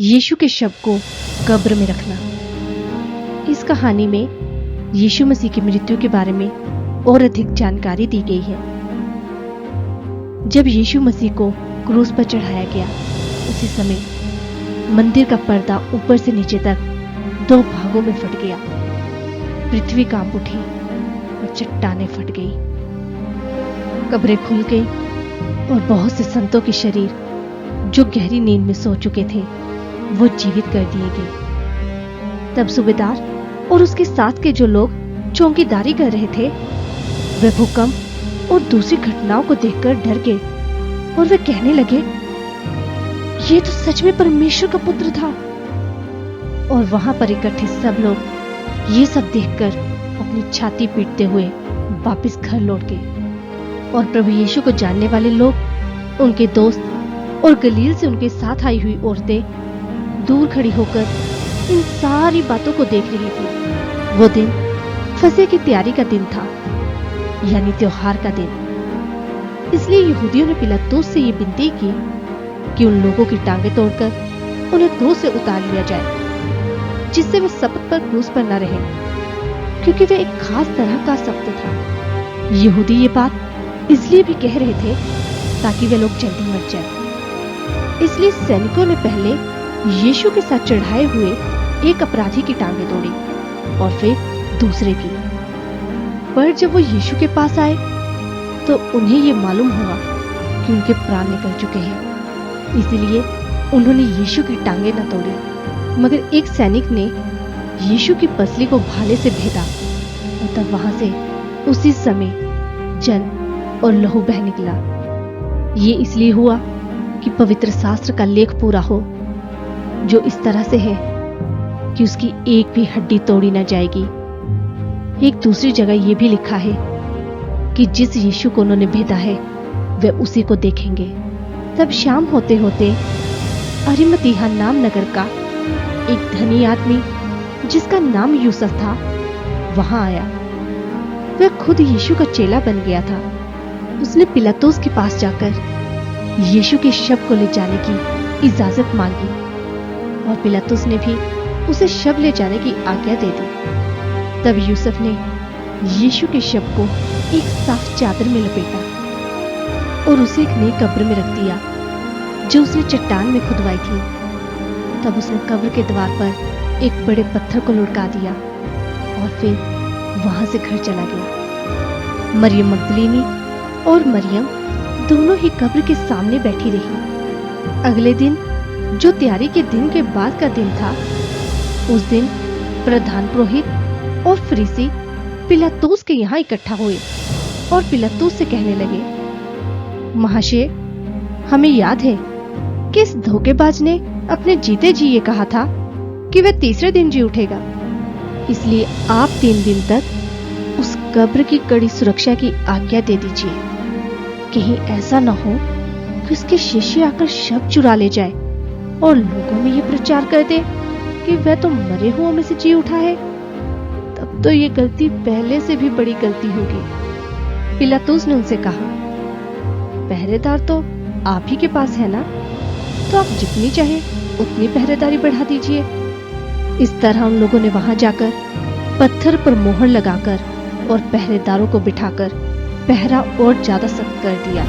यीशु के शव को कब्र में रखना। इस कहानी में यीशु मसीह की मृत्यु के बारे में और अधिक जानकारी दी गई है। जब यीशु मसीह को क्रूस पर चढ़ाया गया, उसी समय मंदिर का पर्दा ऊपर से नीचे तक दो भागों में फट गया। पृथ्वी कांप उठी और चट्टानें फट गई। कब्रें खुल गई और बहुत से संतों के शरीर जो गहरी नींद में सो चुके थे, वो जीवित कर दिए गए। तब सूबेदार और उसके साथ के जो लोग चौकीदारी कर रहे थे, वे भूकंप और दूसरी घटनाओं को देखकर डर गए और वे कहने लगे, ये तो सच में परमेश्वर का पुत्र था। और वहां पर इकट्ठे सब लोग ये सब देखकर अपनी छाती पीटते हुए वापस घर लौट गए। और प्रभु यीशु को जानने वाले लोग, उनके दोस्त और गलील से उनके साथ आई हुई औरतें दूर खड़ी होकर इन सारी बातों को देख रही थी। वो दिन फसह की तैयारी का दिन था, यानी त्योहार का दिन। इसलिए यहूदियों ने पिलातुस से ये विनती की कि उन लोगों की टांगें तोड़कर उन्हें क्रूस से उतार लिया जाए, जिससे वे शब्द पर क्रूस पर न रहे, क्योंकि वे एक खास तरह का शब्द था। यहूदी ये बात इसलिए भी कह रहे थे ताकि वे लोग जल्दी मर जाएं। इसलिए सैनिकों ने पहले यीशु के साथ चढ़ाए हुए एक अपराधी की टांगें तोड़ी और फिर दूसरे की। पर जब वो यीशु के पास आए तो उन्हें ये मालूम हुआ कि उनके प्राण निकल चुके हैं। इसलिए उन्होंने यीशु की टांगें न तोड़ी, मगर एक सैनिक ने यीशु की पसली को भाले से भेदा और तब वहां से उसी समय जल और लहू बह निकला। ये इसलिए हुआ कि पवित्र शास्त्र का लेख पूरा हो, जो इस तरह से है कि उसकी एक भी हड्डी तोड़ी न जाएगी। एक दूसरी जगह यह भी लिखा है कि जिस यीशु को उन्होंने भेदा है, वे उसी को देखेंगे। तब शाम होते होते अरिमतिया नाम नगर का एक धनी आदमी, जिसका नाम यूसुफ था, वहां आया। वह खुद यीशु का चेला बन गया था। उसने पिलातुस के पास जाकर यीशु के शव को ले जाने की इजाजत मांगी और पिलातुस ने भी उसे शव ले जाने की आज्ञा दे दी। तब यूसुफ ने यीशु के शव को एक साफ चादर में लपेटा और उसे एक नई कब्र में रख दिया, जो उसने चट्टान में खुदवाई थी। तब उसने कब्र के द्वार पर एक बड़े पत्थर को लुढ़का दिया और फिर वहां से घर चला गया। मरियम मगदलीनी और मरियम दोनों ही कब्र के सामने बैठी रही। अगले दिन, जो तैयारी के दिन के बाद का दिन था, उस दिन प्रधान पुरोहित और फरीसी पिलातुस के यहाँ इकट्ठा हुए और पिलातुस से कहने लगे, महाशय, हमें याद है कि इस धोखेबाज ने अपने जीते जी ये कहा था कि वह तीसरे दिन जी उठेगा। इसलिए आप 3 दिन तक उस कब्र की कड़ी सुरक्षा की आज्ञा दे दीजिए। कहीं ऐसा न हो कि उसके शिष्य आकर शव चुरा ले जाए और लोगों में ये प्रचार कर दे कि वह तो मरे हुओं में से जी उठा है। तब तो ये गलती पहले से भी बड़ी गलती होगी। पिलातुस ने उनसे कहा, पहरेदार तो आप ही के पास है ना, तो आप जितनी चाहे उतनी पहरेदारी बढ़ा दीजिए। इस तरह उन लोगों ने वहां जाकर पत्थर पर मोहर लगाकर और पहरेदारों को बिठाकर पहरा और ज्यादा सख्त कर दिया।